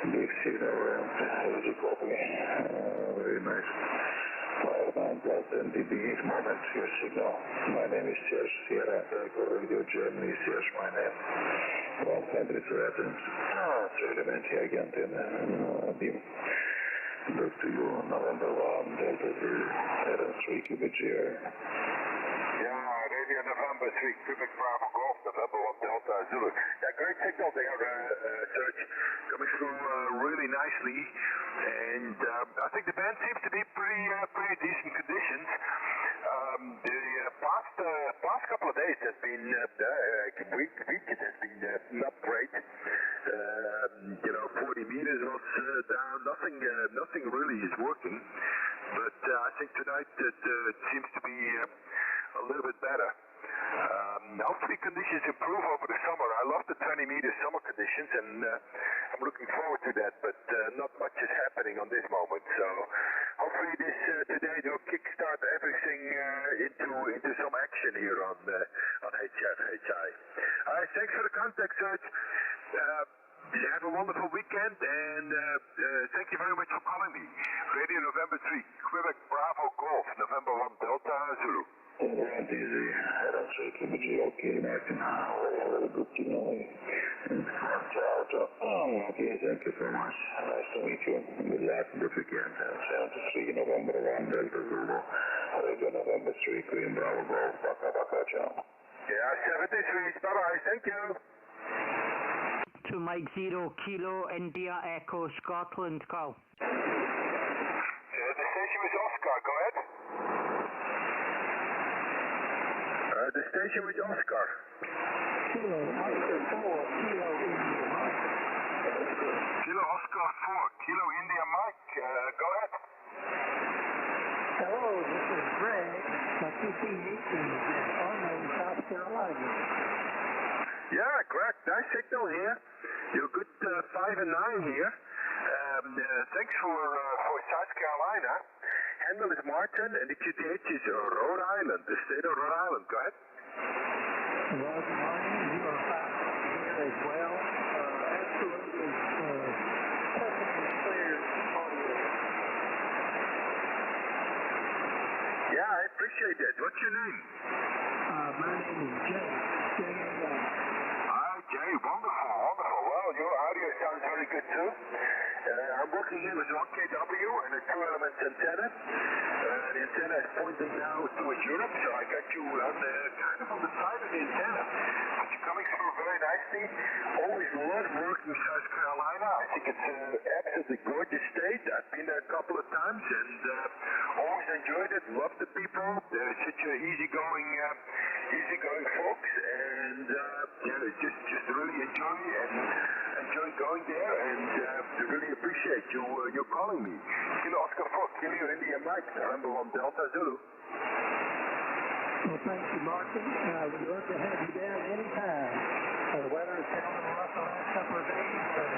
Big signal around. Easy copy. Very nice. 59 plus NDB moment, your signal. My name is Serge Sierra, Echo Radio Germany, Serge, my name. 100 reference. Trelementi agent in BIM. Back to you, November 1, Delta 3, 3 Quebec GR. Yeah, Radio November 3, Quebec Bravo Golf, November 1 Delta Zulu. Yeah, great signal there, Serge. Coming through really nicely. And I think the band seems to be pretty decent conditions. The past couple of days has been, week it has been not great. 40 meters was down, nothing really is working. But I think tonight it seems to be a little bit better. Hopefully conditions improve over the summer. I love the 20-meter summer conditions, and I'm looking forward to that, but not much is happening on this moment. So hopefully today will kickstart everything into some action here on HFHI. All right, thanks for the contact, Serge. Have a wonderful weekend, and thank you very much for calling me. Radio November 3, Quebec Bravo Golf, November 1 Delta Zulu. Alright, easy. That's it. Okay, Martin. Very good to know you. Ciao. Okay, thank you so much. Nice to meet you. Good luck this weekend. 73 November 1 Delta Zulu. Radio November 3, Queen Bravo Golf. Baka, ciao. Yeah, 73. Bye-bye. Thank you. To Mike 0 Kilo India Echo Scotland call. The station is Oscar, go ahead. The station is Oscar. Kilo Oscar 4, Kilo India Mike. Kilo Oscar 4, Kilo India Mike, go ahead. Hello, this is Greg, my TP-18 in Ormond, South Carolina. Yeah, Greg, nice signal here. You're good 5 and 9 here. Thanks for South Carolina. Handle is Martin, and the QTH is Rhode Island, the state of Rhode Island. Go ahead. Roger, Martin, you are 5 here as well. Absolutely perfectly clear audio. Yeah, I appreciate that. What's your name? My name is Jay. Hi, Jay. Wonderful. Well, your audio sounds very good too. I'm working here with 1KW and a 2-element antenna. The antenna is pointing now towards Europe, so I got you on kind of on the side of the antenna. But you're coming through very nicely. Always love working in South Carolina. I think it's an absolutely gorgeous state. I've been there a couple of times and always enjoyed it. Love the people. They're such a easygoing folks, and just really enjoy going there, and really appreciate you calling me. Kilo Oscar 4, Kilo India Mike, November 1 Delta Zulu. Well, thank you, Martin. We'd love to have you down anytime. The weather has been a little rough the last couple of days, but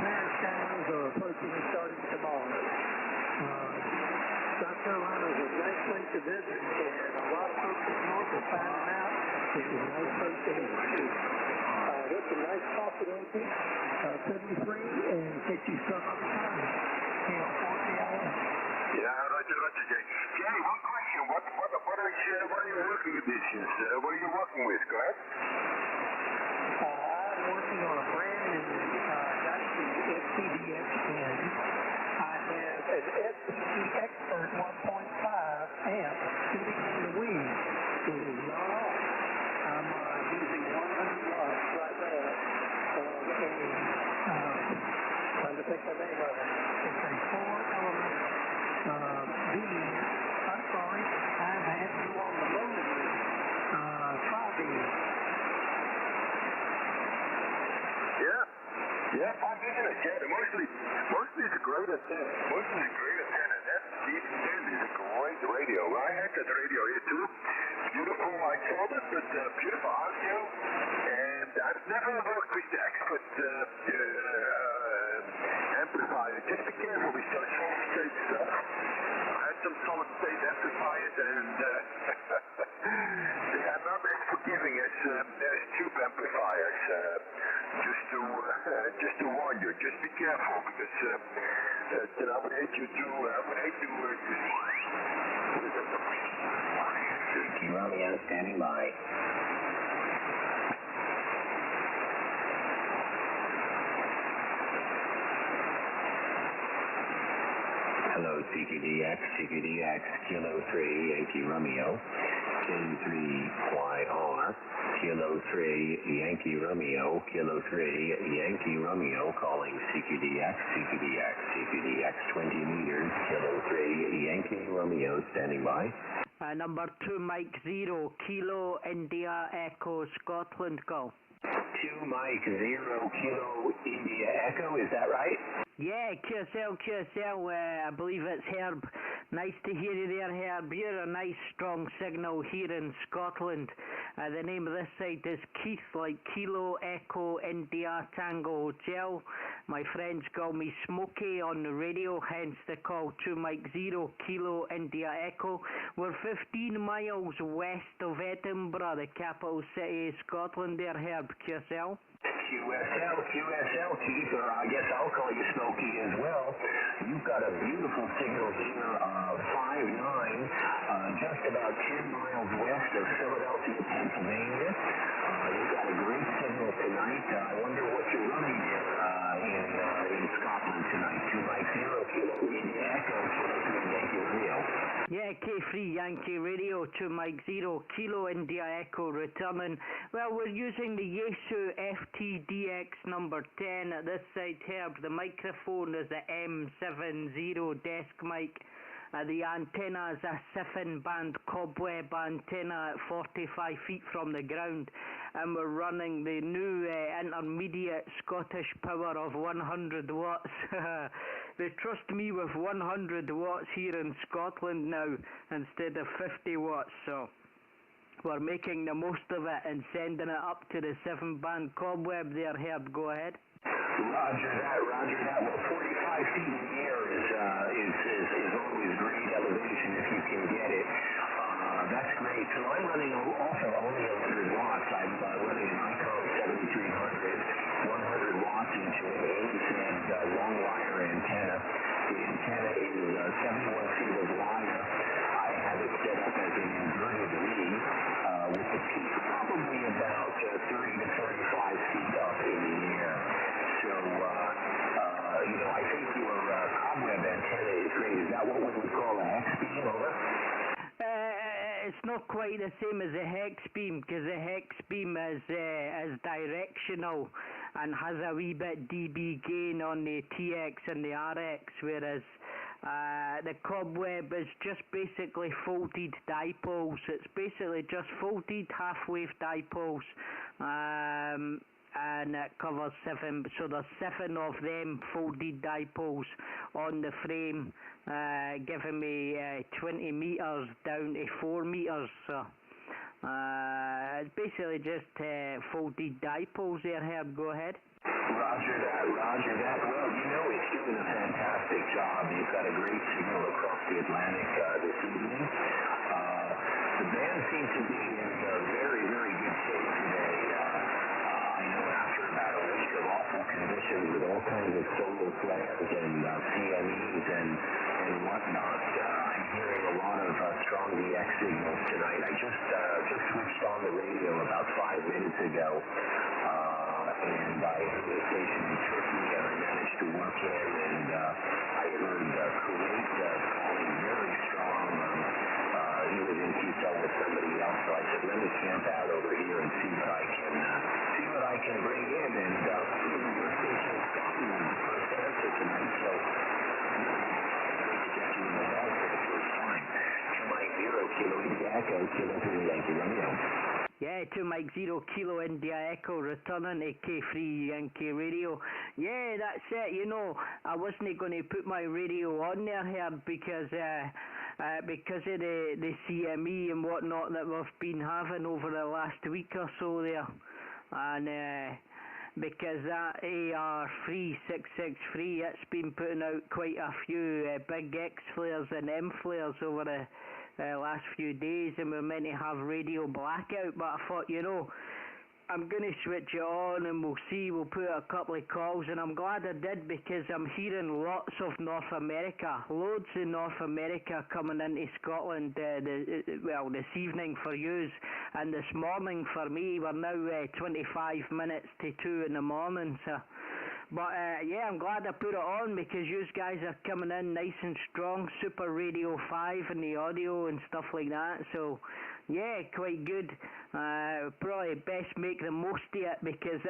clear skies are approaching and starting tomorrow. South Carolina is a great place to visit, and a lot of folks up north are finding out it's a nice place to visit. It's a nice coffee open, 73, and get you some other time. Yeah, Roger, Jay. Jay, one question. What are your working conditions? What are you working with? Go ahead. I'm working on a brand new Dynasty FTDX10. I have an FTD Expert 1.5 amp sitting in the wing. It is not off. I'm using 100 watts right now. Trying to think the name of it. It's a 4-element beam. I'm sorry, I have you on the low tri-beam. Yeah, I'm using it. Yeah, mostly it's a great antenna. That DB10 is a great radio. I had that radio here too. Beautiful, I told it, but beautiful audio. And I've never worked with the Expert amplifier. Just be careful with those solid state stuff. I had some solid state amplifiers, and they are not as forgiving as tube amplifiers. Just to warned you. Just be careful because I'm going to hit you too. I'm going to hit you. Yankee Romeo standing by. Hello, CQDX, Kilo 3, Yankee Romeo, K3YR, Kilo 3, Yankee Romeo, Kilo 3, Yankee Romeo, calling CQDX, 20 meters, Kilo 3, Yankee Romeo, standing by. Number 2, Mike 0, Kilo India Echo, Scotland, go. 2 Mike 0, Kilo India Echo, is that right? Yeah, QSL, I believe it's Herb. Nice to hear you there, Herb. You're a nice strong signal here in Scotland. The name of this site is Keith, like Kilo Echo India Tango Hotel. My friends call me Smokey on the radio, hence the call. 2 Mike 0, Kilo India Echo. We're 15 miles west of Edinburgh, the capital city of Scotland there, Herb. QSL. QSL, Keith, or I guess I'll call you Smokey as well. You've got a beautiful signal here, 5'9", just about 10 miles west of Philadelphia, Pennsylvania. You've got a great signal tonight. I wonder what you're running there in Scotland tonight. 2 Mike 0, Kilo India Echo, Kilo 3 Yankee Radio. Yeah, K3 Yankee Radio, 2 Mike 0, Kilo India Echo returning. Well, we're using the Yaesu FTDX number 10 at this site, Herb. The microphone is the M70 desk mic. The antenna is a 7-band cobweb antenna at 45 feet from the ground, and we're running the new intermediate Scottish power of 100 watts. They trust me with 100 watts here in Scotland now instead of 50 watts, so we're making the most of it and sending it up to the 7-band cobweb there, Herb. Go ahead. Roger that. Well, 45 feet in the air is always great elevation if you can get it. That's great. So I'm running also only 100 watts. I'm running an ICOM 7300, 100 watts into an 80-cent long wire antenna. The antenna is 71 feet of wire. I have it set up as an inverted V with the peak probably about 30 to 35 feet up in the air. So, I think your cobweb antenna is great. Is that what we would call a hex beam, over? It's not quite the same as a hex beam, because a hex beam is directional and has a wee bit dB gain on the TX and the RX, whereas the cobweb is just basically folded dipoles. It's basically just folded half-wave dipoles. And it covers 7, so there's 7 of them folded dipoles on the frame, giving me 20 meters down to 4 meters. So it's basically just folded dipoles there, Herb. Go ahead. Roger that. Well, it's doing a fantastic job. You've got a great signal across the Atlantic this evening. The band seems to be in very, very good shape today. I know after about a week of awful conditions with all kinds of solar flares and CMEs and whatnot, I'm hearing a lot of strong DX signals tonight. I just switched on the radio about 5 minutes ago, and I heard a station in Turkey I managed to work in, and I heard Kuwait calling very strong. He was in QCell with somebody else, so I said, let me camp out over here and see what I can bring in, and your station is Scotland was the first answer tonight, so great to get you in the ball for the first time. 2 Mike 0, Kilo India Echo, Kilo 3 Yankee Romeo. Yeah, 2 Mike 0, Kilo India Echo, returning to K3 Yankee Radio. Yeah, that's it. I wasn't going to put my radio on there, Herb, because of the CME and whatnot that we've been having over the last week or so there. And because that AR3663, it's been putting out quite a few big X flares and M flares over the last few days, and we're meant to have radio blackout, but I thought, I'm going to switch it on and we'll see, we'll put a couple of calls, and I'm glad I did because I'm hearing lots of North America, loads of North America coming into Scotland this evening for yous, and this morning for me. We're now 25 minutes to 2 in the morning, so... But yeah, I'm glad I put it on because you guys are coming in nice and strong, Super Radio 5 and the audio and stuff like that, so yeah, quite good. Probably best make the most of it because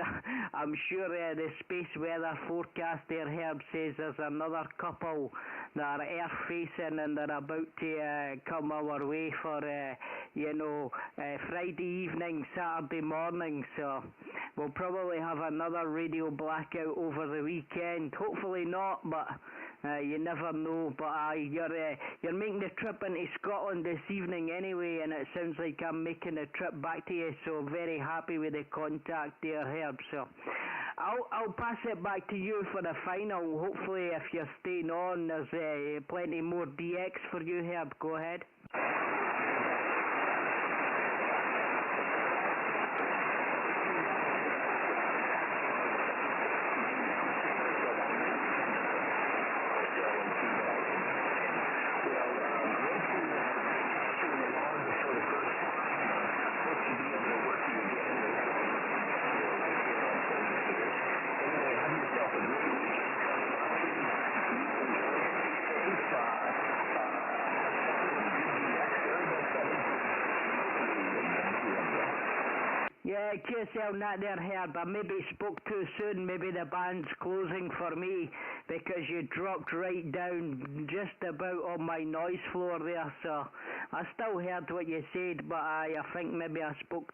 I'm sure the space weather forecast there, Herb, says there's another couple that are earth facing and they're about to come our way for Friday evening, Saturday morning, so we'll probably have another radio blackout over the weekend. Hopefully not, but you never know. But you're making the trip into Scotland this evening anyway, and it sounds like I'm making a trip back to you, so very happy with the contact there, Herb. So I'll pass it back to you for the final. Hopefully if you're staying on, there's plenty more DX for you, Herb. Go ahead. Yeah, QSL, not there, Herb. I maybe spoke too soon. Maybe the band's closing for me because you dropped right down just about on my noise floor there. So I still heard what you said, but I think maybe I spoke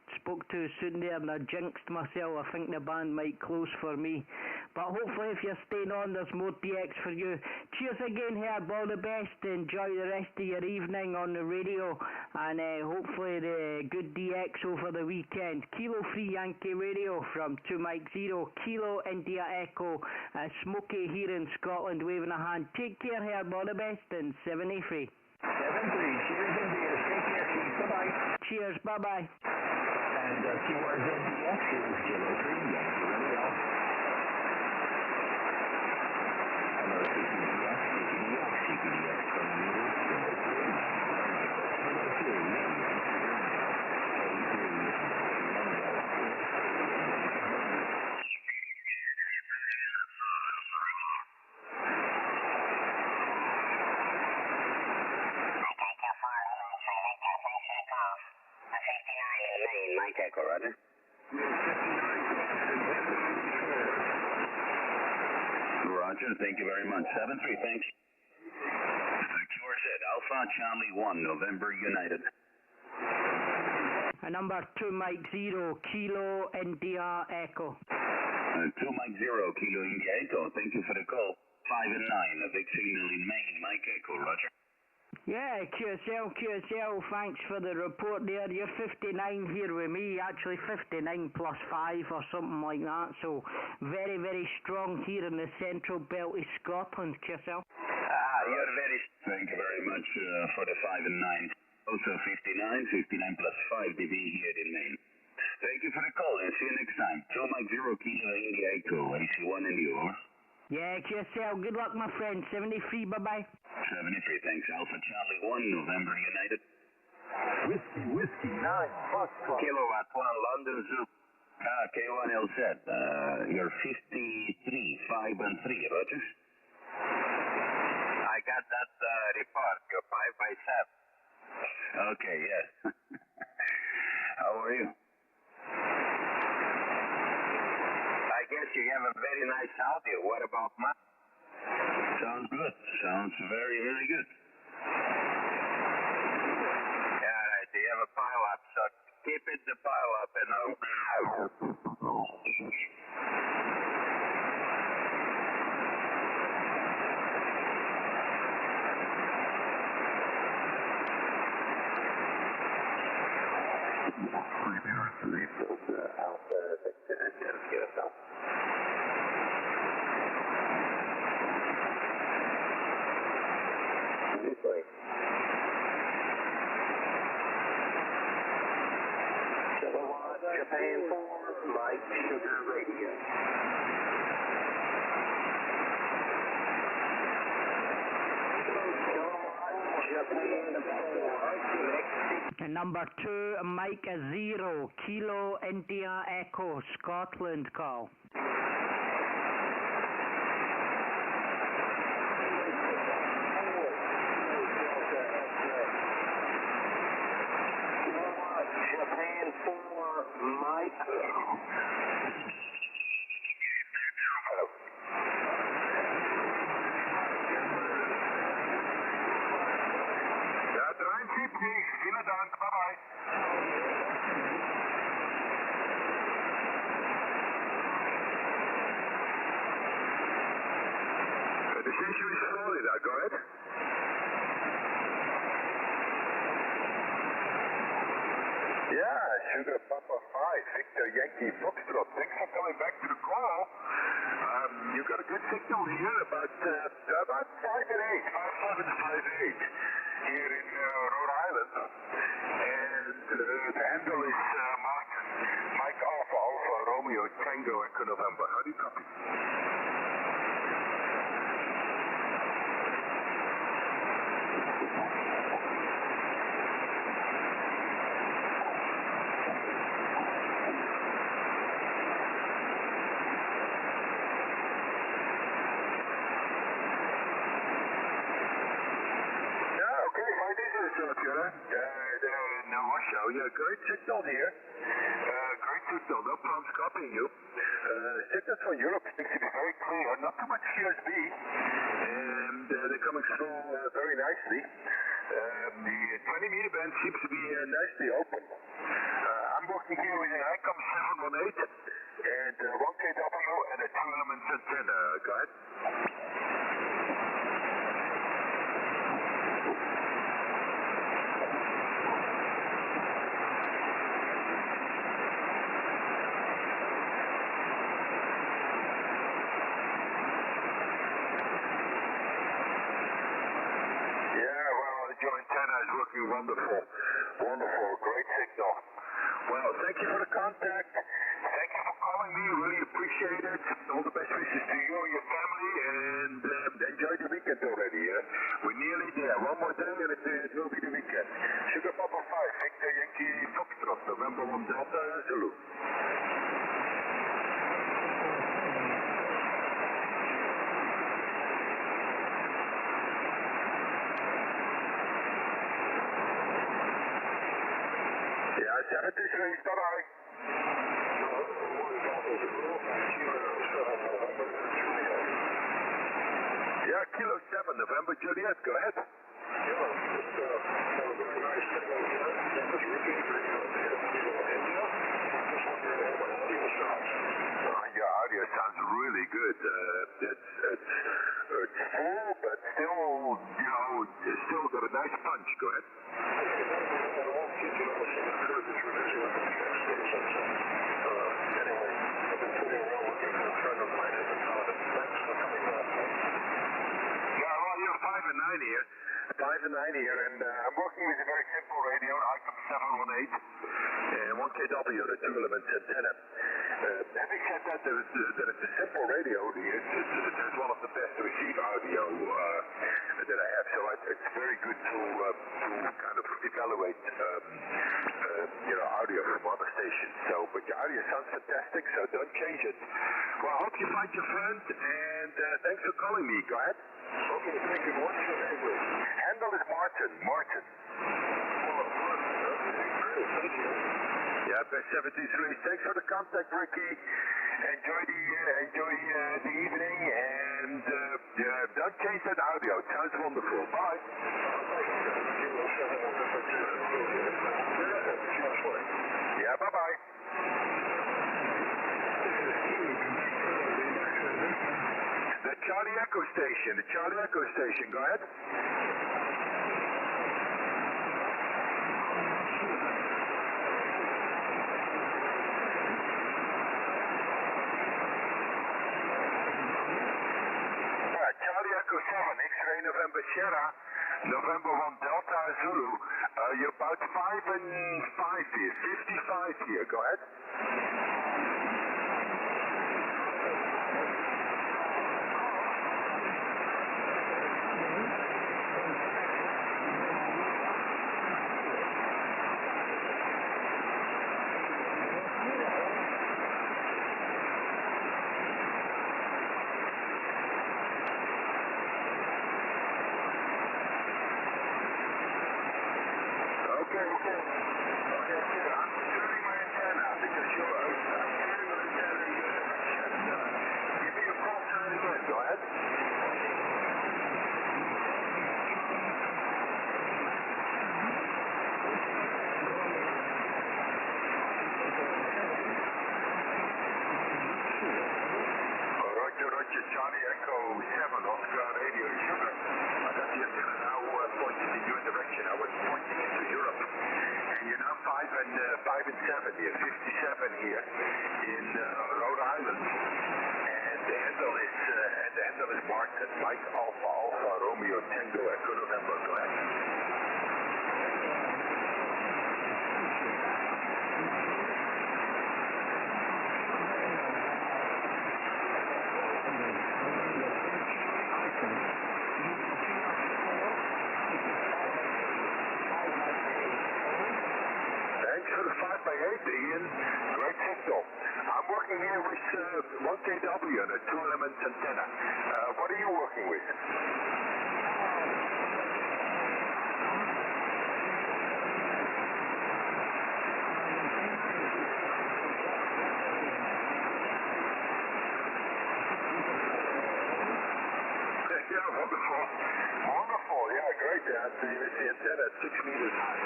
too soon there and I jinxed myself. I think the band might close for me. But hopefully if you're staying on, there's more DX for you. Cheers again, Herb. All the best. Enjoy the rest of your evening on the radio, and hopefully the good DX over the weekend. Kilo Free Yankee Radio from 2 Mike 0, Kilo India Echo, Smokey here in Scotland waving a hand. Take care, Herb. All the best, and 73. 73. Cheers, India. Take care, Chief. Bye-bye. Cheers. Bye-bye. And keywords NDX is Kilo Free Yankee Radio. Mike Echo, Roger. Roger, thank you very much. 7-3, thanks. QRZ, Alpha Charlie 1, November United. Number 2 Mike 0, Kilo India Echo. 2 Mike 0, Kilo India Echo, thank you for the call. 5 and 9, a big signal in Maine, Mike Echo, Roger. Yeah, QSL, thanks for the report there. You're 59 here with me, actually 59 plus 5 or something like that, so very, very strong here in the central belt of Scotland, QSL. You're very... Thank you very much for the 5 and 9. Also 59 plus 5 dB here in Maine. Thank you for the call and see you next time. 2 Mike 0, Kilo India Echo, AC1 and you, over. Yeah, QSL, good luck, my friend. 73, bye-bye. 73, thanks. Alpha Charlie 1, November United. Whiskey 9, Foxtrot. Kilowatt 1, London Zoo. K1LZ, you're 53, 5 and 3, Roger. I got that report. You're 5 by 7. Okay, yes. How are you? I guess you have a very nice audio. What about mine? Sounds good. Sounds very, very good. Yeah, right. You have a pile up, so keep it the pile up and I'll... Japan 4, Mike Sugar Radio. Japan 4, And number 2, Mike 0, Kilo India Echo, Scotland call. Japan 4, Mike. Hello. Ja, 73. Vielen Dank. Bye-bye. The station is Florida. Go ahead. Yeah, Sugar Papa 5, Victor Yankee Foxtrot. Thanks for coming back to the call. You got a good signal here, about 5 and 8, 5758 here in Rhode Island. And the handle is Mike Alpha, Alpha Romeo Tango Echo November. How do you copy? No Russia. Yeah, great signal here. Great signal. No problems copying you. Signals from Europe seems to be very clear. Not too much USB. And they're coming through very nicely. The 20 meter band seems to be nicely open. I'm working here with an ICOM 718 and 1KW and a 2-element antenna. Go ahead. Your antenna is working wonderful. Wonderful. Great signal. Well, thank you for the contact. Thank you for calling me. Really appreciate it. All the best wishes to you and your family. And enjoy the weekend already. We're nearly there. One more day and it will be the weekend. Sugar Papa 5, Victor Yankee Foxtrot, November 1 Delta, Zulu. Yeah, 73, bye-bye. Yeah, Kilo 7, November Juliet, go ahead. Your audio sounds really good. It's full, but still, still got a nice punch. Go ahead. You're 5 and 9 here. 5 and 9 here, and I'm working with a very simple radio, an ICOM 718, and 1KW, the 2-element antenna. Having said that, that it's a simple radio, it's one of the best receive audio that I have, so it's very good to kind of evaluate audio from other stations. So, but your audio sounds fantastic, so don't change it. Well, I hope you find your friend, and thanks for calling me. Go ahead. Okay, thank you. What's your name, please? Handle is Martin. Martin. Yeah, best 73. Thanks for the contact, Ricky. Enjoy the evening, and don't change that audio. It sounds wonderful. Bye. Yeah, bye-bye. The Charlie Echo Station, go ahead. Charlie Echo 7, X-Ray November Sierra. November 1 Delta Zulu. You're about 5 and 5 here, 55 here. Go ahead. Okay. I'm turning my antenna because you're turning my antenna in your direction. Give me a call sign again. Go ahead. Roger, Charlie Echo 7, Oscar Radio Sugar. I got the antenna now pointing in your direction. I was pointing into Europe. And you're now 5 and 7 here, 57 here in Rhode Island. And the handle is marked at Mike Alpha Alpha Romeo Tango Echo November. Go ahead. Thanks for the 5x8, Ian. Great signal. I'm working here with 1KW and a 2-element antenna. What are you working with? Yeah, wonderful. Yeah, great. That's the antenna at 6 meters high.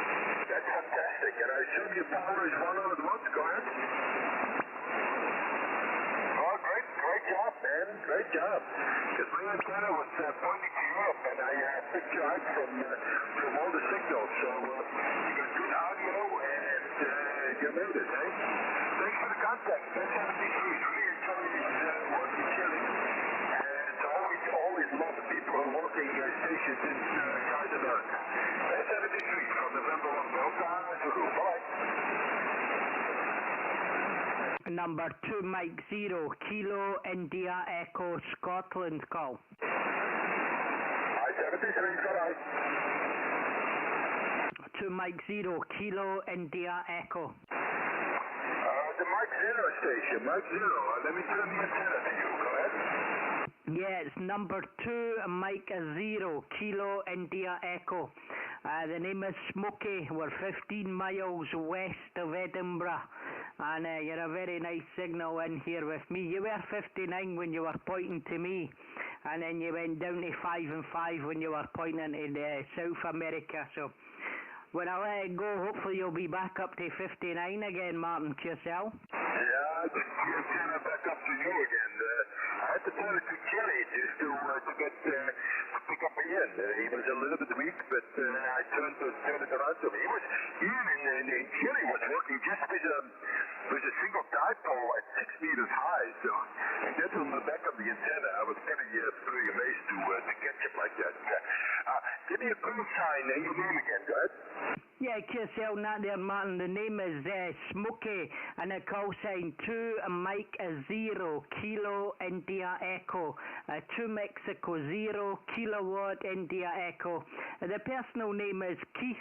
That's fantastic. And I assume your power is 100 watts. Go ahead. Oh, great job, man. Great job. Because my antenna was pointing to Europe, and I picked you out from all the signals. So you got good audio, and you made it, eh? Thanks for the contact. 1073. Really enjoying working chilling. Always love the people who are working stations in South America. 1073 from November 1 Delta Zulu. Bye. Number 2 Mike 0 Kilo India Echo Scotland call. Hi 73, bye. 2 Mike 0 Kilo India Echo. The Mike 0 station, Mike 0. Let me turn the antenna to you. Go ahead. Yeah, it's number 2 Mike 0 Kilo India Echo. The name is Smokey. We're 15 miles west of Edinburgh. And you're a very nice signal in here with me. You were 59 when you were pointing to me. And then you went down to 5 and 5 when you were pointing to South America. So when I let it go, hopefully you'll be back up to 59 again, Martin. To yourself. Yeah, the antenna back up to you again. I had to turn it to Chile just to get pick up Ian. He was a little bit weak, but I turned it around to him. Ian in Chile was working just with a single dipole at 6 meters high. So, and that's on the back of the antenna. I was pretty amazed to catch him like that. Give me a call sign. Your name again, go ahead. Yeah, yourself that there, Martin. The name is Smokey, and the call sign 2 Mike 0 Kilo India Echo. 2 Mexico 0 Kilowatt India Echo. The personal name is Keith.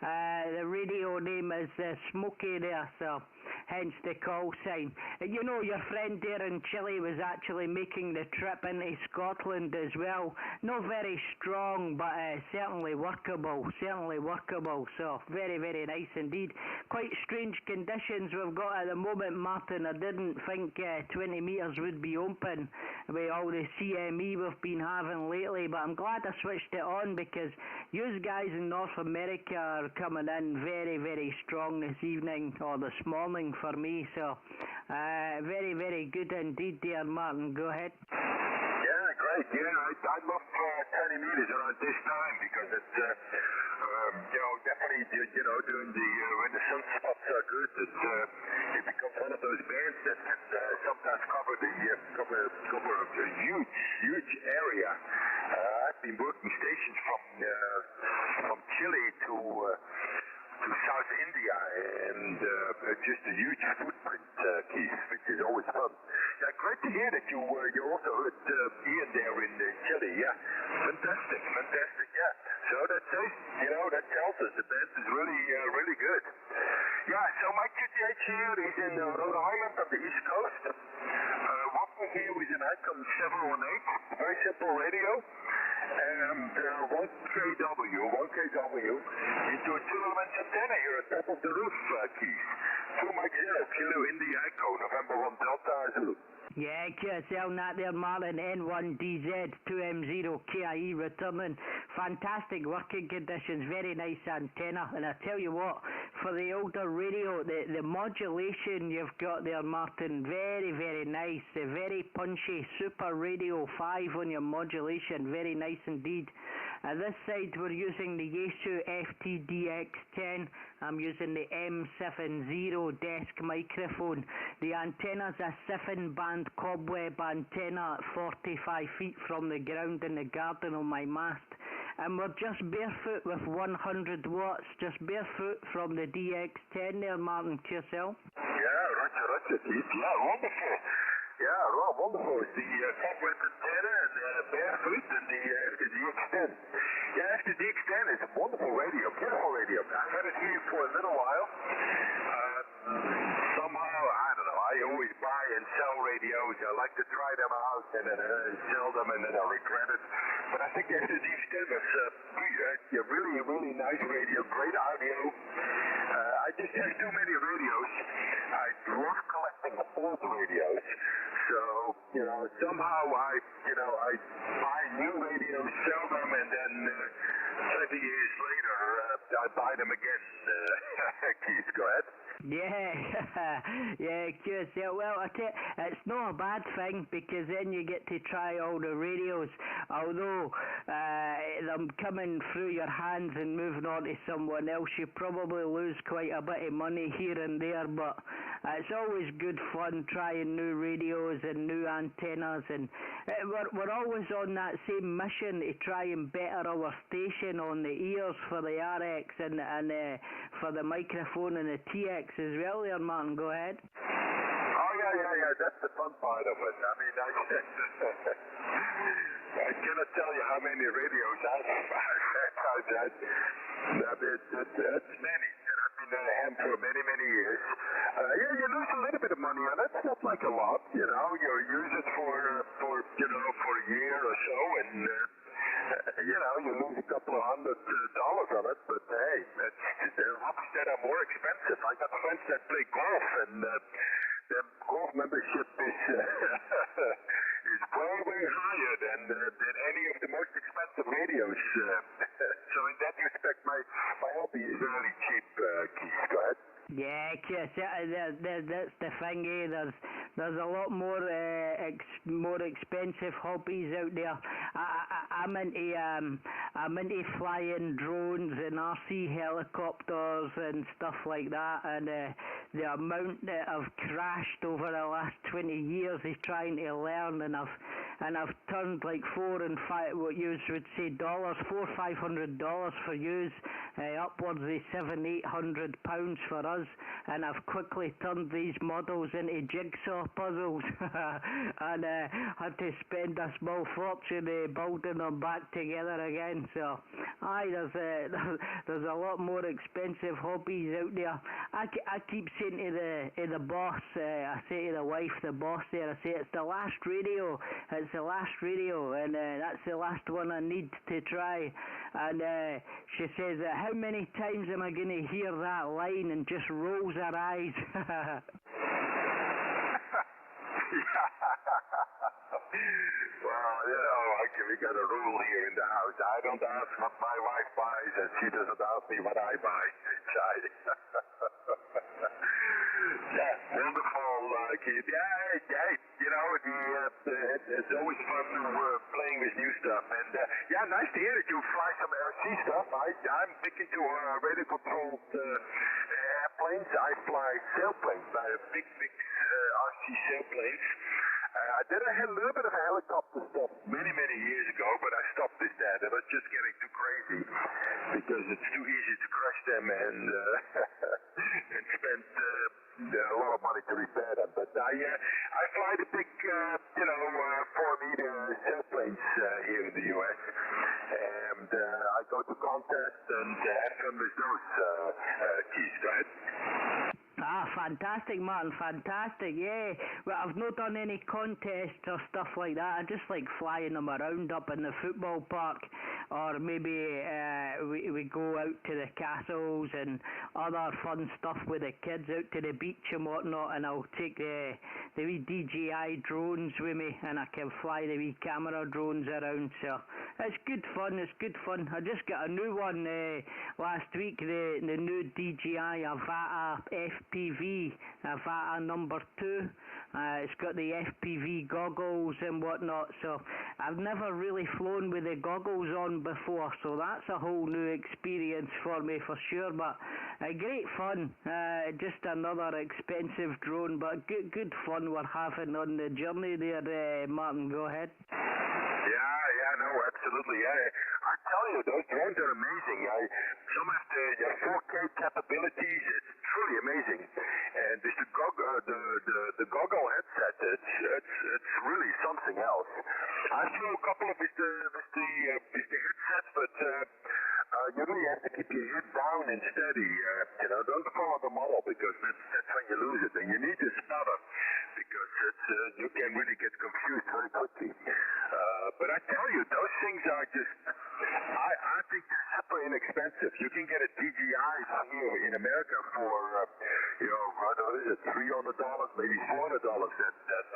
The radio name is Smokey there, so hence the call sign. You know, your friend there in Chile was actually making the trip into Scotland as well. Not very strong, but certainly workable, so very, very nice indeed. Quite strange conditions we've got at the moment, Martin. I didn't think 20 metres would be open with all the CME we've been having lately, but I'm glad I switched it on because you guys in North America are coming in very, very strong this evening or this morning for me, so very, very good indeed, dear Martin. Go ahead. Yeah, great. Yeah, I love 20 meters around this time because it's definitely during when the sunspots are good, it becomes one of those bands that can sometimes cover a huge area. I've been working stations from just a huge footprint, Keith, which is always fun. Yeah, great to hear that you also heard Ian there in Chile. Yeah, fantastic, yeah. So that says, that tells us the band is really good. Yeah, so my QTH here is in Rhode Island on the East Coast. Walking here with an Icon 718, very simple radio. And 1kW into a 2-element antenna here at top of the roof, Keith. 2 Mike 0, Kilo India Echo, November 1 Delta Zulu. Yeah, QSL, that there, Marlin, N1DZ, 2M0 KIE returning. Fantastic working conditions, very nice antenna. And I tell you what, for the older radio, the modulation you've got there, Martin, very, very nice. Very punchy, Super Radio 5 on your modulation, very nice indeed. This side we're using the Yaesu FTDX10. I'm using the M70 desk microphone. The antenna's a 7-band cobweb antenna at 45 feet from the ground in the garden on my mast. And we're just barefoot with 100 watts, just barefoot from the DX10 there, Martin, to yourself. Yeah, roger, Keith. Yeah, wonderful. Yeah, wonderful. It's the cobweb antenna and barefoot and the FTDX10. Yeah, FTDX10 is a wonderful radio, beautiful radio. I've had it here for a little while. Somehow, I don't know, I always buy and sell radios. I like to try them out and then sell them and then I regret it. But I think the FTDX10 is a really nice radio, great audio. I just have too many radios. I love collecting old radios. So, somehow I buy new radios, sell them, and then 20 years later, I buy them again. Keith, go ahead. Yeah, QSL. Well, I tell you, it's not a bad thing because then you get to try all the radios. Although them coming through your hands and moving on to someone else, you probably lose quite a bit of money here and there. But it's always good fun trying new radios and new antennas, and we're always on that same mission to try and better our station on the ears for the RX and for the microphone and the TX as well there, Martin. Go ahead. Oh, yeah. That's the fun part of it. I mean, I cannot tell you how many radios I've had. That's many. And I've been in ham for many years. You lose a little bit of money on it. It's not like a lot, You use it for a year or so, and you lose a couple of $100 on it. But hey, they're hobbies that are more expensive. I got friends that play golf, and their golf membership is way higher than any of the most expensive radios. So in that respect, my hobby is really cheap. Keith, go ahead. Yeah, that's the thing. There's a lot more more expensive hobbies out there. I'm into flying drones and RC helicopters and stuff like that. And the amount that I've crashed over the last 20 years is trying to learn, and I've turned like $400 and $500, what you would say dollars, $400-500 for use, upwards of £700-800 for us, and I've quickly turned these models into jigsaw puzzles, and had to spend a small fortune building them back together again. So, there's a lot more expensive hobbies out there. I keep saying to the boss, I say to the wife, the boss there, I say it's the last radio, and that's the last one I need to try. And she says, how many times am I going to hear that line, and just rolls her eyes. Well, we got a rule here in the house. I don't ask what my wife buys, and she doesn't ask me what I buy. Yeah, wonderful, Keith. Yeah, it's always fun playing with new stuff. And nice to hear that you fly some RC stuff. I'm big into radio-controlled airplanes. I fly sailplanes, big RC sailplanes. I had a little bit of helicopter stuff many years ago, but I stopped this that. It was just getting too crazy because it's too easy to crush them and spend I fly the big, 4-meter sailplanes here in the U.S. And I go to contests and have fun with those, Keith. Go ahead. Ah, fantastic, Martin, fantastic, yeah. Well, I've not done any contests or stuff like that. I just like flying them around up in the football park, or maybe we go out to the castles and other fun stuff with the kids, out to the beach and whatnot, and I'll take the wee DJI drones with me, and I can fly the wee camera drones around, so it's good fun, I just got a new one last week, the new DJI Avata FPV, Avata number 2. It's got the FPV goggles and whatnot, so I've never really flown with the goggles on before, so that's a whole new experience for me for sure, but great fun. Just another expensive drone, but good fun we're having on the journey there, Martin. Go ahead. Yeah, no, absolutely. I tell you, those drones are amazing. Some of the 4K capabilities, it's truly amazing. And this the goggle headset, it's really something else. I flew a couple of with the headsets, but you really have to keep your head down and steady. Don't follow the model, because that's when you lose it. And you need to spotter, because you can really get confused very quickly. But I tell you, those things are just, I think they're super inexpensive. You can get a DJI here in America for, what is it, $300, maybe $400 that has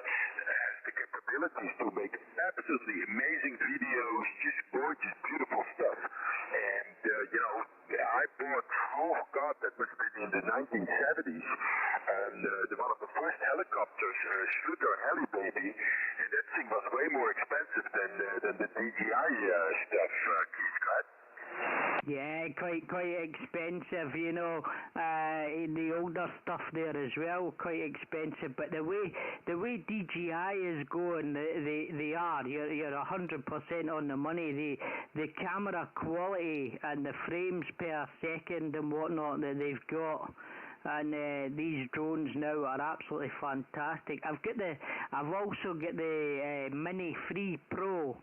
the capabilities to make absolutely amazing videos, just gorgeous, beautiful stuff. And, I bought, that must have been in the 1970s, and one of the first helicopters, Shooter Heli Baby, and that thing was way more expensive than the DJI stuff, Keith, right? Yeah, quite expensive, the older stuff there as well, quite expensive, but the way DJI is going, they are, you're 100% on the money. The camera quality and the frames per second and whatnot that they've got, and these drones now are absolutely fantastic. I've also got the Mini 3 Pro,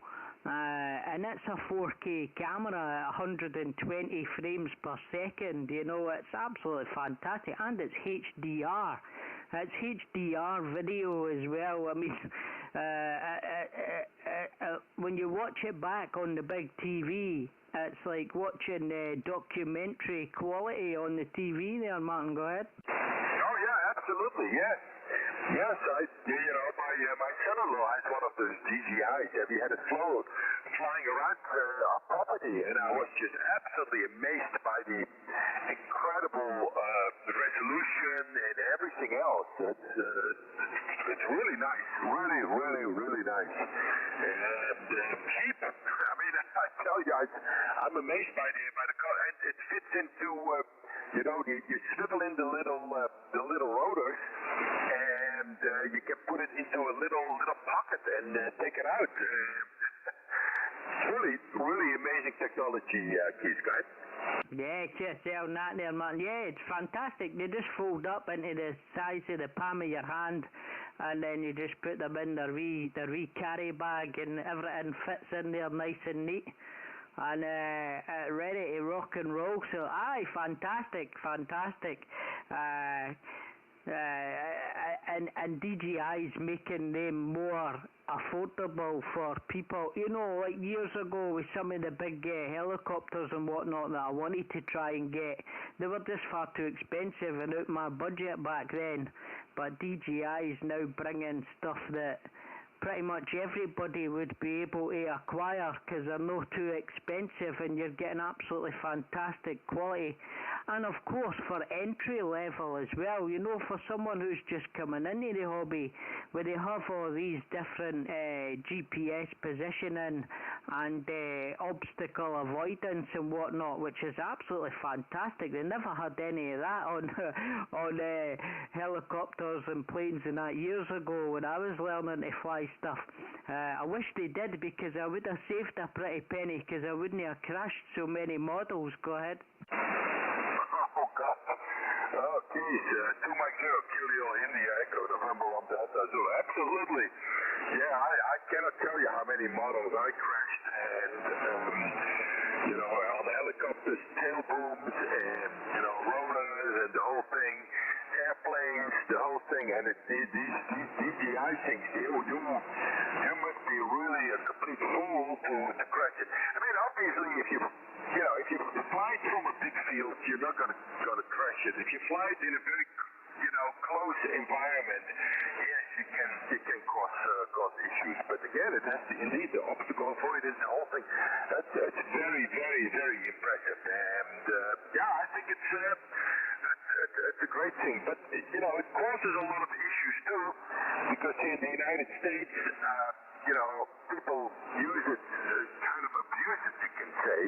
and it's a 4K camera at 120 frames per second. It's absolutely fantastic, and it's HDR. It's HDR video as well. I mean, when you watch it back on the big TV, it's like watching documentary quality on the TV there, Martin. Go ahead. Oh, yeah, absolutely, yes. Yes, my son-in-law has one of those DJIs. He had it flying around our property, and I was just absolutely amazed by the incredible resolution and everything else. It's really nice, really nice. And cheap. I mean, I tell you, I'm amazed by the color, and it fits into. You swivel in the little rotors, and you can put it into a little pocket and take it out. Really amazing technology, Keith, guys. Yeah, cheers on that there, man. Yeah, it's fantastic. They just fold up into the size of the palm of your hand, and then you just put them in their wee carry bag, and everything fits in there nice and neat. And ready to rock and roll. So, fantastic. And DJI is making them more affordable for people. Like years ago with some of the big helicopters and whatnot that I wanted to try and get, they were just far too expensive and out my budget back then. But DJI is now bringing stuff that pretty much everybody would be able to acquire, because they're not too expensive and you're getting absolutely fantastic quality. And of course for entry level as well, for someone who's just coming into the hobby, where they have all these different GPS positioning and obstacle avoidance and whatnot, which is absolutely fantastic. They never had any of that on helicopters and planes and that years ago when I was learning to fly stuff. I wish they did, because I would have saved a pretty penny, because I wouldn't have crashed so many models. Go ahead. Oh, God. Oh, geez, 2 Mike Zero, Kilo India Echo, November 1 Delta Zulu. Absolutely. Yeah, I cannot tell you how many models I crashed and, on helicopters, tail booms, and, rotors and the whole thing, airplanes, the whole thing, and these DJI things, you must be really a complete fool to crash it. I mean, obviously, if you fly it from a big field, you're not gonna crash it. If you fly it in a very close environment, yes, you can cause issues. But again, it has to indeed the obstacle avoidance, the whole thing. That's very, very, very impressive. And I think it's a great thing. But it causes a lot of issues too, because here in the United States, people use it, kind of abuse it, you can say.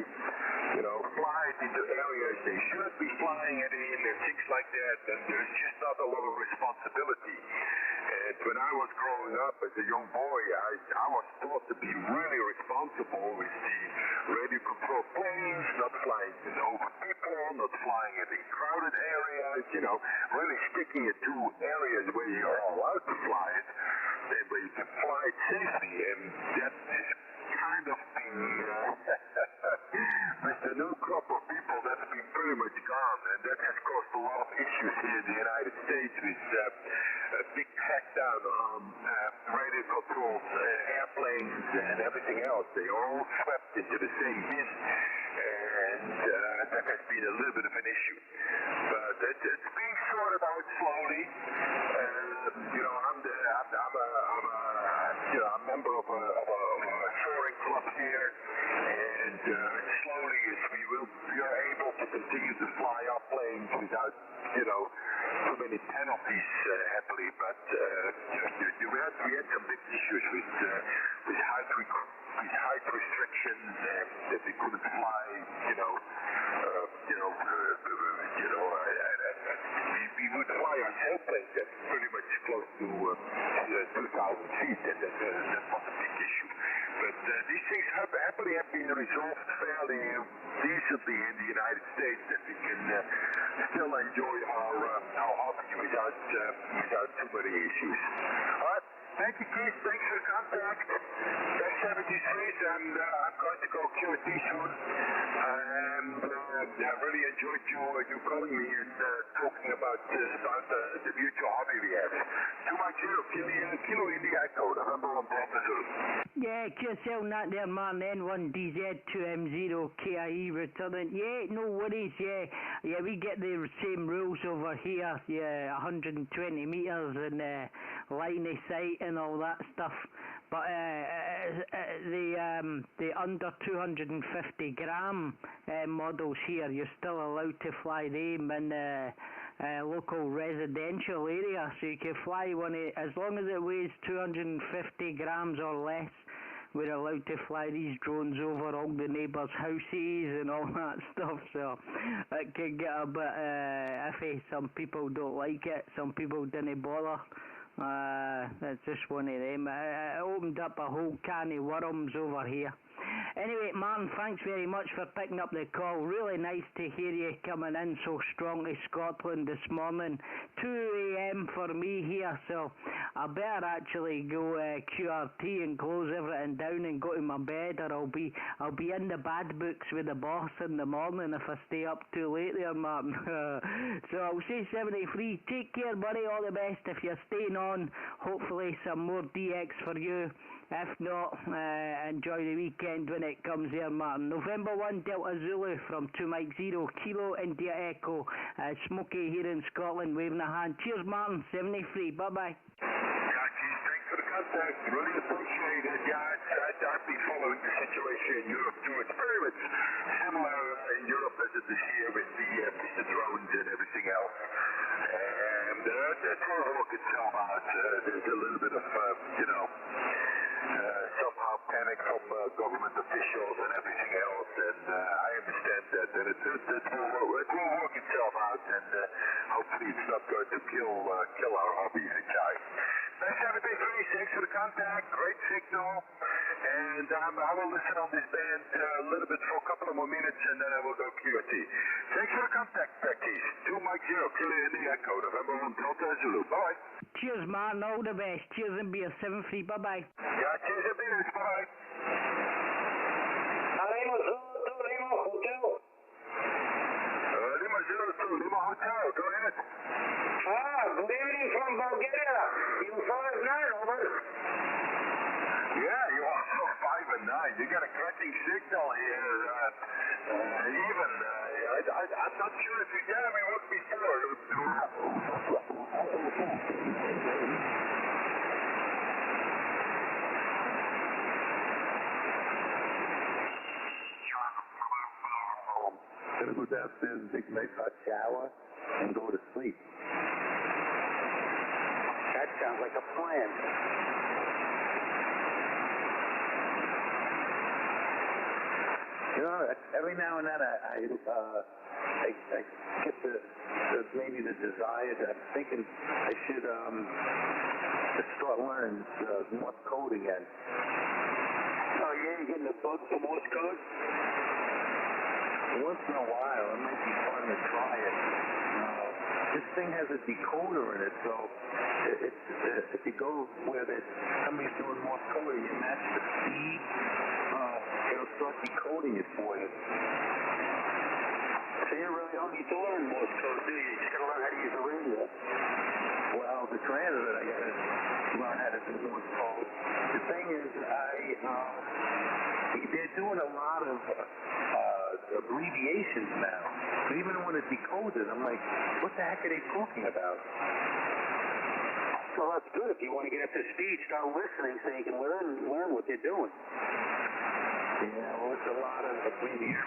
Fly it into areas they shouldn't be flying it in and things like that, and there's just not a lot of responsibility. And when I was growing up as a young boy, I was taught to be really responsible with the radio control planes, not flying over people, not flying it in crowded areas, really sticking it to areas where you are allowed to fly it, and where you can fly it safely, and that is kind of been, with the new crop of people, that's been pretty much gone, and that has caused a lot of issues here in the United States with a big crackdown on radio controls, airplanes, and everything else. They all swept into the same bin, and that has been a little bit of an issue. But it's being sorted out slowly. I'm a member of a soaring club here, and slowly we are able to continue to fly our planes without, too many penalties, happily. But we had some big issues with height restrictions, and that we couldn't fly, we would fly our sailplanes at pretty much close to 2,000 feet, and that was a big issue. But these things happily have been resolved fairly decently in the United States, that we can still enjoy our hobby without too many issues. All right. Thank you, Keith. Thanks for the contact. S73, and I'm going to go QT soon. And I really enjoyed you calling me and talking about the mutual hobby we have. 2 Kilo India Echo, November 1 Delta Zulu. Yeah, QSL Nat there, man. N1DZ 2M0 KIE returning. Yeah, no worries. Yeah, we get the same rules over here. Yeah, 120 meters and line of sight and all that stuff. But the under 250 gram models here, you're still allowed to fly them in local residential area. So you can fly one as long as it weighs 250 grams or less. We're allowed to fly these drones over all the neighbours' houses and all that stuff, so it can get a bit iffy. Some people don't like it, some people didn't bother. It's just one of them. It opened up a whole can of worms over here. Anyway, man, thanks very much for picking up the call. Really nice to hear you coming in so strong to Scotland this morning. 2 a.m. for me here, so I better actually go QRT and close everything down and go to my bed, or I'll be in the bad books with the boss in the morning if I stay up too late there, Martin. So I'll say 73. Take care, buddy. All the best. If you're staying on, hopefully some more DX for you. If not, enjoy the weekend when it comes here, Martin. November 1 Delta Zulu from 2 Mike 0 Kilo India Echo. Smokey here in Scotland waving a hand. Cheers, Martin. 73. Bye-bye. Yeah, geez, thanks for the contact. Really appreciate it. Yeah, I've been following the situation in Europe too. It's very much similar in Europe as it is here with the drones and everything else. And that will work itself out. There's a little bit of, somehow panic from government officials and everything else, and I understand that, and it will work itself out, and hopefully it's not going to kill our hobby, HI. Thanks for the contact, great signal. and I will listen on this band a little bit for a couple of more minutes, and then I will go QRT. Thanks for the contact, Keith. 2 Mike 0, Kilo India Echo, November 1 Delta Zulu. Bye. Cheers, Martin. All the best. Cheers and beer. 7-3. Bye-bye. Ja, cheers and beer. Bye. Lima Zulu 2, Lima Hotel. Lima Zulu 2, Lima Hotel. Go ahead. Good evening from Bulgaria. You 5-9, over. Yeah, you also 5 and 9. You got a cracking signal here. Even, I'm not sure if you got me what before. Gonna go downstairs and take a nice hot shower and go to sleep. That sounds like a plan. You know, every now and then I get maybe the desire that I'm thinking I should start learning Morse code again. Oh, yeah, you're getting a bug for Morse code? Once in a while, it might be fun to try it. This thing has a decoder in it, so if you go where somebody's doing Morse code and you match the speed, it'll start decoding it for you. So you really don't need to learn Morse code, do you? You just gotta learn how to use the radio. Well, the transit, I gotta learn how to do Morse code. The thing is, they're doing a lot of abbreviations now. So even when it decodes it, I'm like, what the heck are they talking about? Well, that's good. If you want to get up to speed, start listening so you can learn what they're doing. Yeah, well, it's a lot of abbreviations.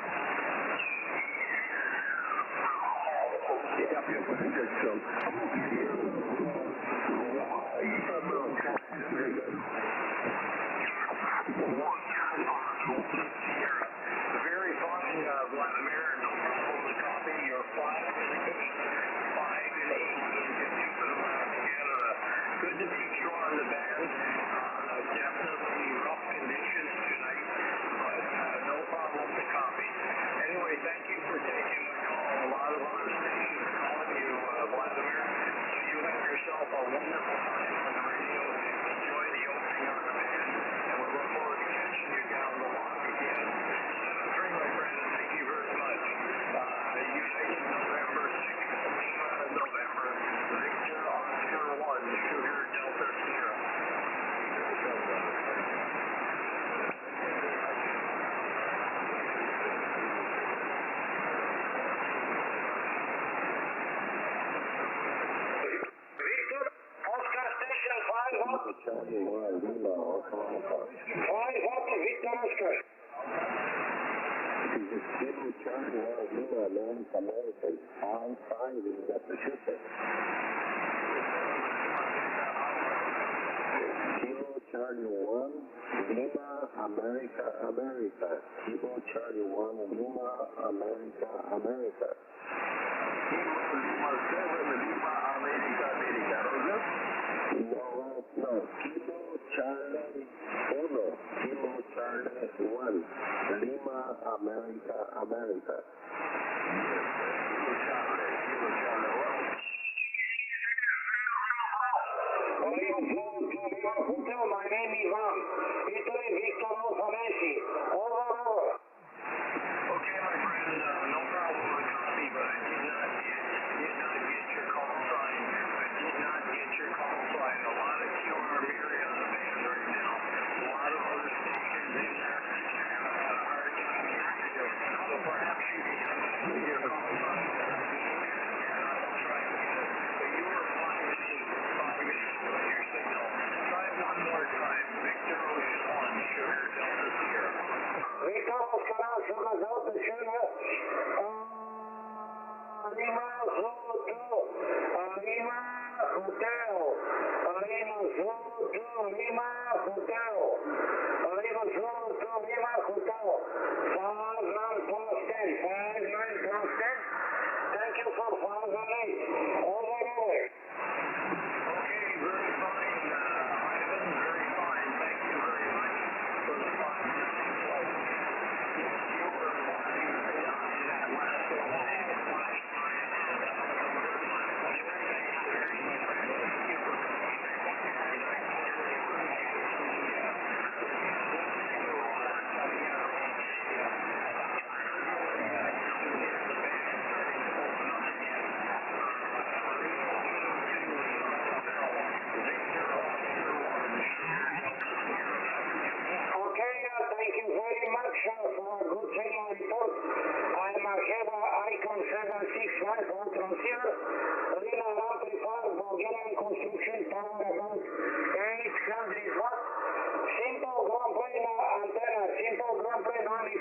Very fine, Vladimir. No problem with copy. You're 5 and 8. 5 and 8 into Newfoundland, Canada. Good to meet you on the band. Definitely rough conditions tonight, but no problem with the copy. Anyway, thank you for taking my call. A lot of other stations are calling you, Vladimir. So you have yourself a wonderful time on the radio. Enjoy the opening on the band, and we look forward to catching you down the block again. 7-3, my friend. Thank you very much. United November 6th, Lima, November, Victor Oscar 1, Sugar Delta Sierra. Victor, Oscar Station 5 up. 5 up, Victor Oscar. Kilo Charlie 1, Lima, America, on 5 in Massachusetts. Kilo Charlie 1, Lima, America. Kilo Charlie 1, Lima, America. Kilo Lima 7, Lima, America. No. Kilo Charlie 1, Kilo Charlie 1, Lima, America. Hotel, my name is Ivan. Italy, Victor Alpha Nancy. Over. Okay, my friend, no problem with copy, but I did not get your call sign. A lot of QR area on the band right now. A lot of other stations in there. Hard time hearing you. So perhaps you can come back with your call sign.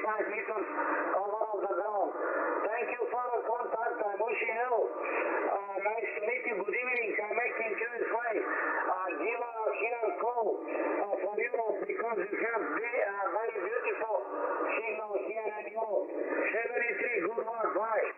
25 meters over of the ground. Thank you for the contact. I'm wishing you nice to meet you. Good evening. I'm making QS5. Give a here call for Europe because you have very beautiful signal here in Europe. 73, good luck. Bye.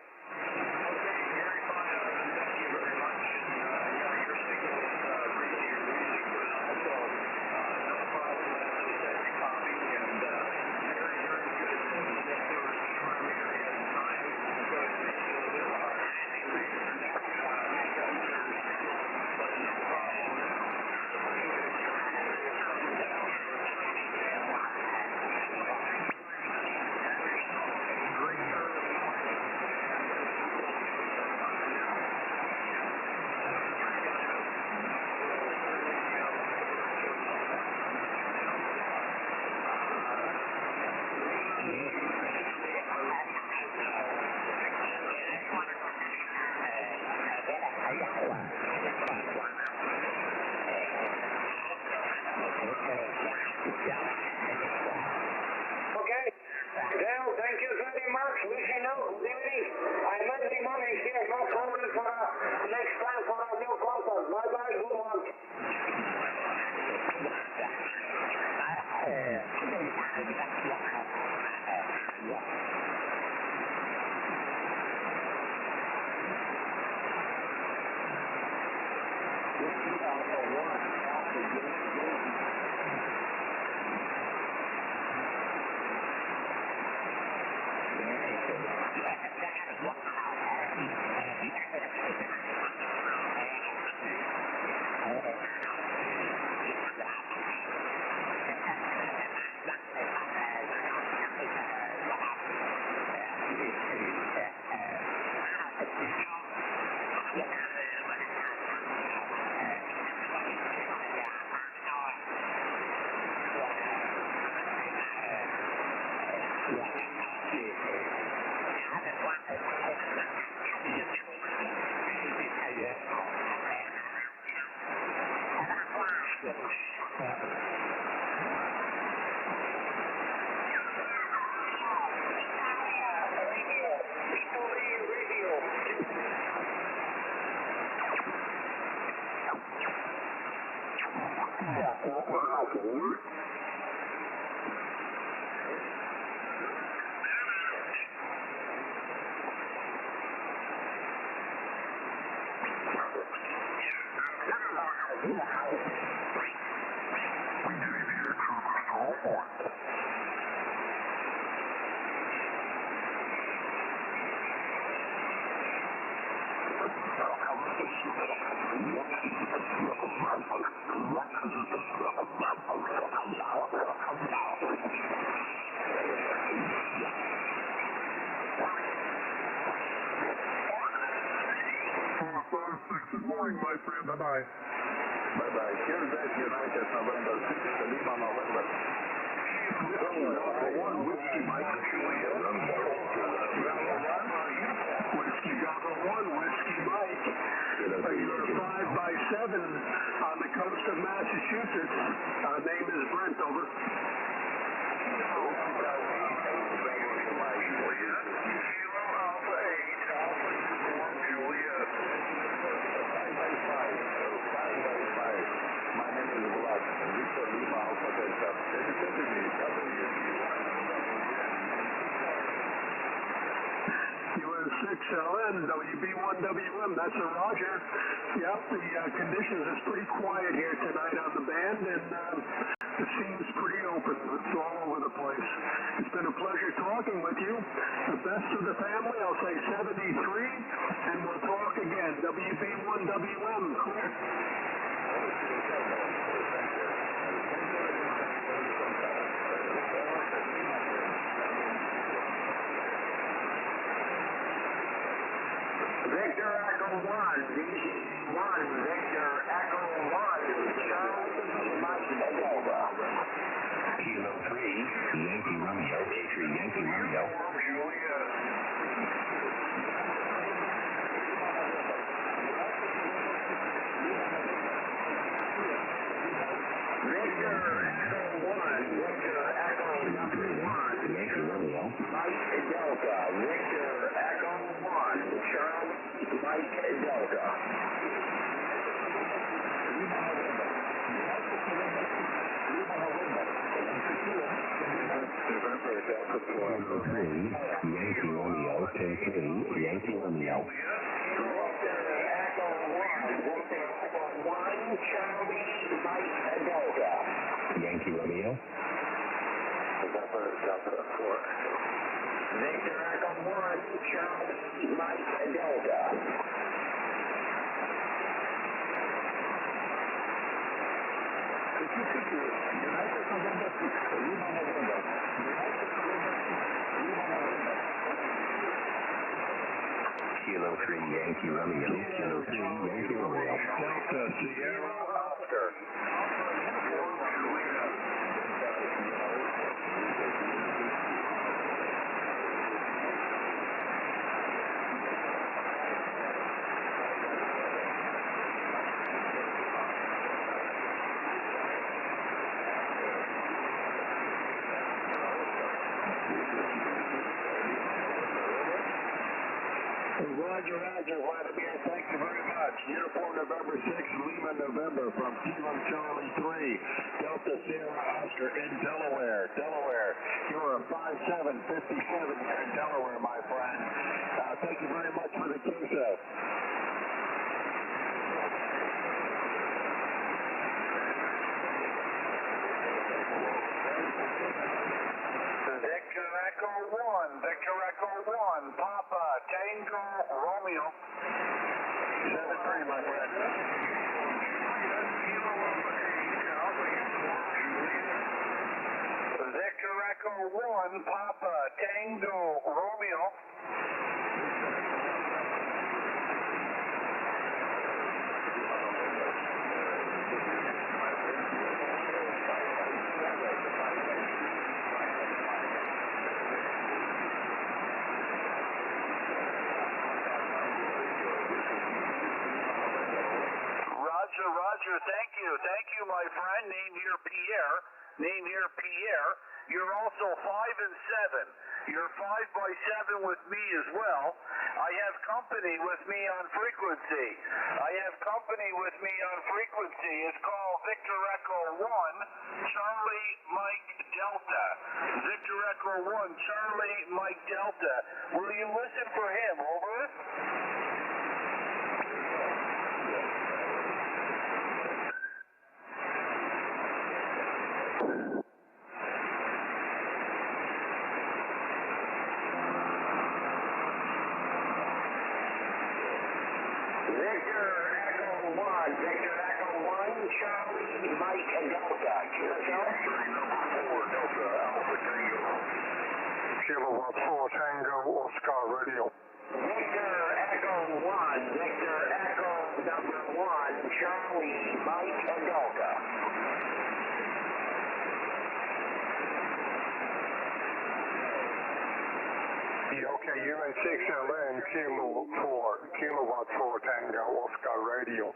Good morning, my friend. Bye-bye. Bye-bye. Quebec United, November 6th, Lima, November. One Whiskey Mike Juliet. Whiskey Bravo 1, Whiskey Mike. You're 5 by 7 on the coast of Massachusetts. Name is Brent, over. US6LN, WB1WM, that's a Roger. Yep, the conditions is pretty quiet here tonight on the band, and it seems pretty open. It's all over the place. It's been a pleasure talking with you. The best of the family, I'll say 73, and we'll talk again. WB1WM, clear. Victor Echo 1, DG1, Victor Echo 1, Charles Kilo 3, Yankee Romeo, A3 Yankee Romeo. Victor Echo 1, Victor Echo 1, Yankee Romeo. Delta. Victor Echo 1, Charlie Mike Delta. November Delta 3, Yankee Romeo, 10-3, Yankee Romeo. Victor Echo 1, Charlie Mike Delta. Yankee Romeo. November Delta 4. Victor Echo 1, Charlie Mike Delta. Kilo 3 Yankee Romeo, Kilo 3 Yankee Romeo. Delta Sierra Oscar. Roger, Roger, Vladimir, thank you very much. Uniform November 6, Lima, November, from Kilo Charlie 3, Delta Sierra Oscar in Delaware. Delaware, you're a 5757 here in Delaware, my friend. Thank you very much for the QSO. Victor Echo 1, Papa, Tango, Romeo. 7-3, my friend. Victor Echo 1, Papa, Tango, Romeo. Roger, thank you, my friend. Name here, Pierre. You're also 5 and 7. You're 5 by 7 with me as well. I have company with me on frequency. It's called Victor Echo 1, Charlie Mike Delta. Victor Echo 1, Charlie Mike Delta. Will you listen for him? Over. Victor Echo 1, Charlie Mike Delta. Kilowatt 4 Tango Oscar Radio. Victor Echo 1, Victor Echo number 1, Charlie Mike Delta. Okay, UN6LN, Kilowatt 4 Tango Oscar Radio.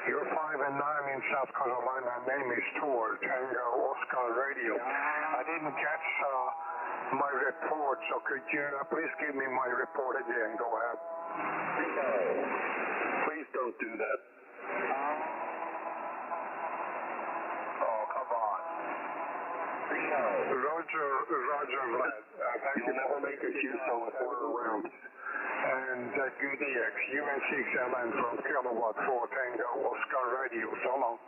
You're 5 and 9 in South Carolina. Name is Tor, Tango Oscar Radio. I didn't catch my report, so could you please give me my report again? Go ahead. Please don't do that. Oh, come on. Roger, Vlad. Thank you. Never make a QSO with order around. And QDX, UN6LN from Kilowatt 4 Tango Oscar Radio. So long.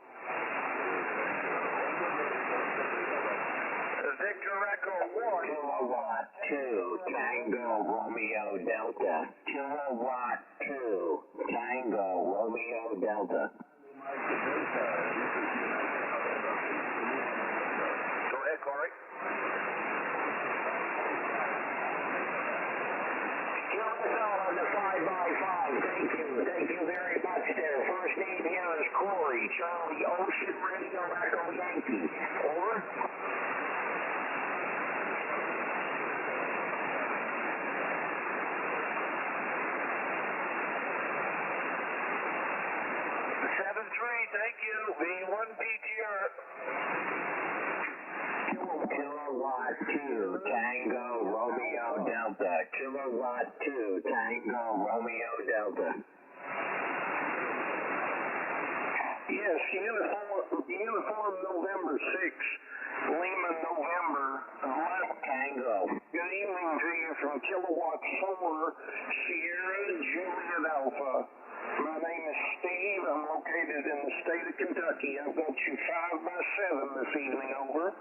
Victor Echo 1. Kilowatt 2, Tango Romeo Delta. Kilowatt 2, Tango Romeo Delta. Go ahead, Corey. On the 5x5. Thank you very much there. First name here is Corey, Charlie Ocean Radio Echo Yankee. Over. 7-3, thank you. V1 PTR. Kilowatt 2, Tango Romeo Delta. Delta, Kilowatt 2, Tango, Romeo Delta. Yes, uniform November 6, Lima November 11. Tango. Good evening to you from Kilowatt 4, Sierra Juliet Alpha. My name is Steve. I'm located in the state of Kentucky. I've got you 5x7 this evening, over.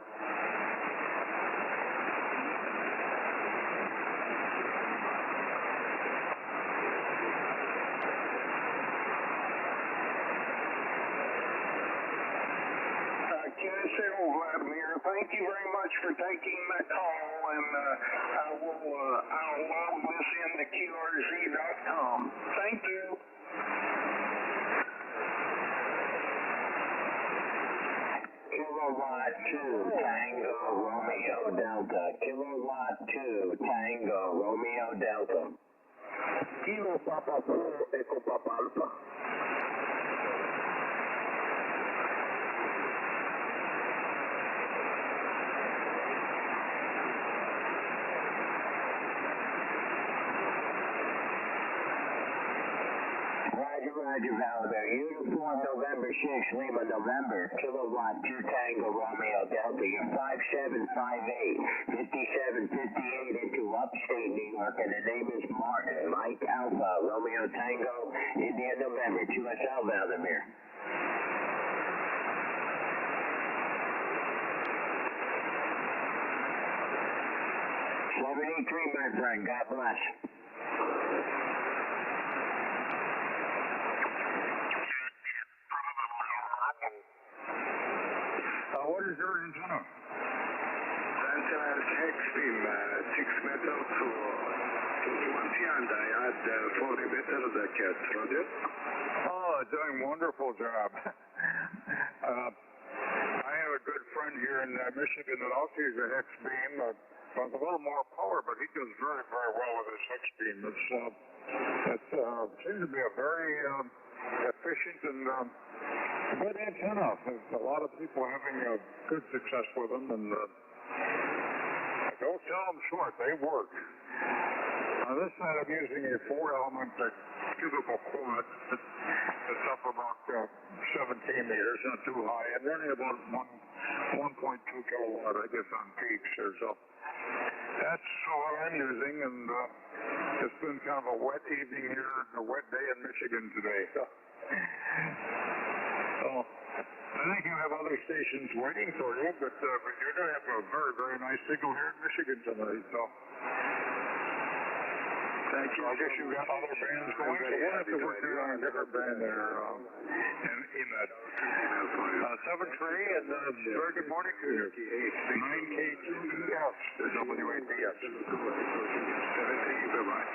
QSL, Vladimir, thank you very much for taking my call, and I'll log this into QRZ.com. Thank you. Kilowatt 2, Tango, Romeo Delta. Kilowatt 2, Tango, Romeo Delta. Kilo Papa Polo, Echo Papa Alpha. Roger, Vladimir. Uniform November 6, Lima November, Kilowatt 2, Tango, Romeo Delta. You're 5758, 5758 into upstate New York, and the name is Martin, Mike Alpha, Romeo Tango, India November, QSL, Vladimir. 73, my friend. God bless. What is your antenna? Antenna is X-beam, 6 meters to 20, and I had 40 meters the cat, Roger. Oh, doing wonderful job. I have a good friend here in Michigan that also uses a X-beam, with a little more power, but he does very, very well with his X-beam. It seems to be a very efficient and good antenna. There's a lot of people having good success with them, and don't sell them short. They work. On this side, I'm using a 4-element cubical quad. It's up about 17 meters, not too high, and running about 1.2 kilowatt, I guess, on peaks or so. That's what I'm using, and it's been kind of a wet evening here, a wet day in Michigan today. So I think you have other stations waiting for you, but you're going to have a very, very nice signal here in Michigan tonight. So thank you. I guess you've got other bands going, so we'll have to work on a different band there in that 7-3, and very good morning to you. 9K2ES, WADS. 17, bye-bye.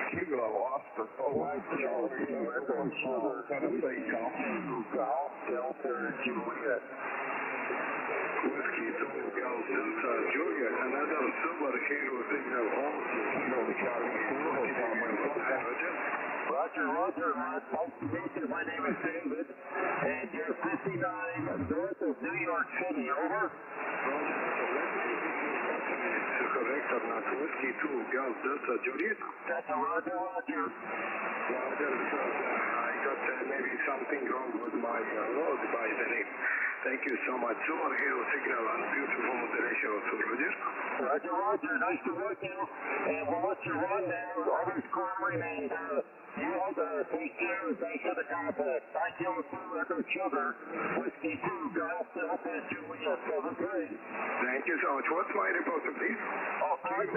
Kilo Oscar, Tennessee, Golf, Delta, Juliet. Whiskey 2, Golf, Delta, Juliet, another silver Kilo signal also. Kilo Charlie 4, Roger, nice to meet you. My name is David, and you're 59 north of New York City, over. Correct, I'm not Whiskey 2, Golf, Delta, Juliet. That's a Roger. Roger, I got maybe something wrong with my load by the name. Thank you so much. Silver Hero signal and beautiful moderation also, Roger. Roger, nice to meet you. And we'll let you run now. Others calling, and you all take care and thanks for the contact. Thank you for Record Sugar, Whiskey 2, Golf, Delta, Juliet, 7-3. Thank you so much. What's my report, please? Thank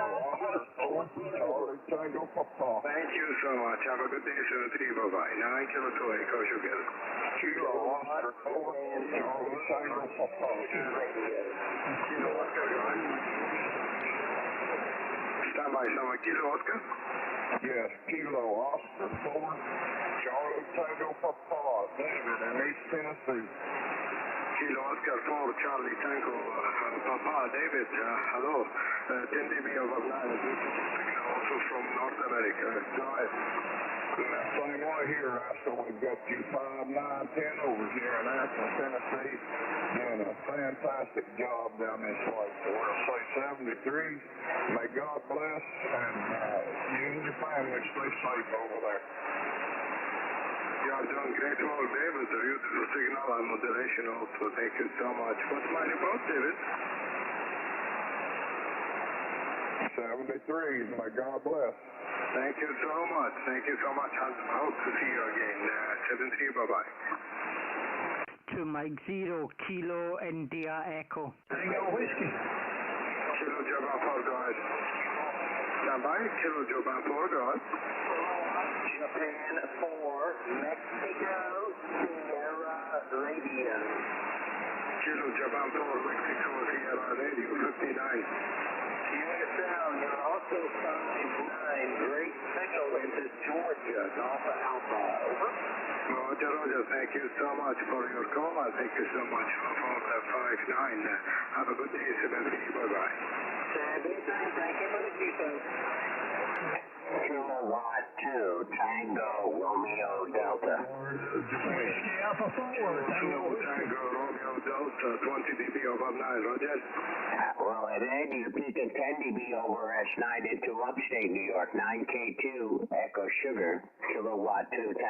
Thank you so much. Have a good day, 7-3. Bye-bye. 9 Kilo 2, Echo Sugar. Kilo Oscar, Kilo Oscar, go ahead. Stand by, Kilo Oscar. Yes, Kilo Oscar, Charlie Tango Papa, David in East Tennessee. Kilo Oscar 4, Charlie Tango Papa, David, hello. 10 dB over 9, also from North America. Go ahead. Same way here, so we've got you 5, 9, 10 over here in Ashland, Tennessee. And doing a fantastic job down this way. So we'll say 73. May God bless, and you and your family stay safe over there. Yeah, John, great work, David. A beautiful signal and moderation also. Thank you so much. What's my report, David? 73. May God bless. Thank you so much. Thank you so much. I hope to see you again. 73, bye-bye. To Mike 0 Kilo India Echo. Tango Whiskey. Kilo Japan 4, go ahead. Stand by. Kilo Japan 4, go ahead. Japan 4, Mexico, Sierra Radio. Kilo Japan 4, Mexico, Sierra Radio 59. USL, you're also 5-9, Great Signal into Georgia, Alpha Alpha, over. Roger, Roger, thank you so much for your call, and thank you so much for the 5-9. Have a good day, 73, bye-bye. 73, thank you for the details. Kilowatt 2, Tango, Romeo, Delta. Whiskey Alpha 4, Tango Whiskey. Tango, Romeo, Delta, 20 dB over 9, Roger. Well, at end, you peak at 10 dB over S9 into upstate New York, 9K2, Echo Sugar, Kilowatt 2, Tango.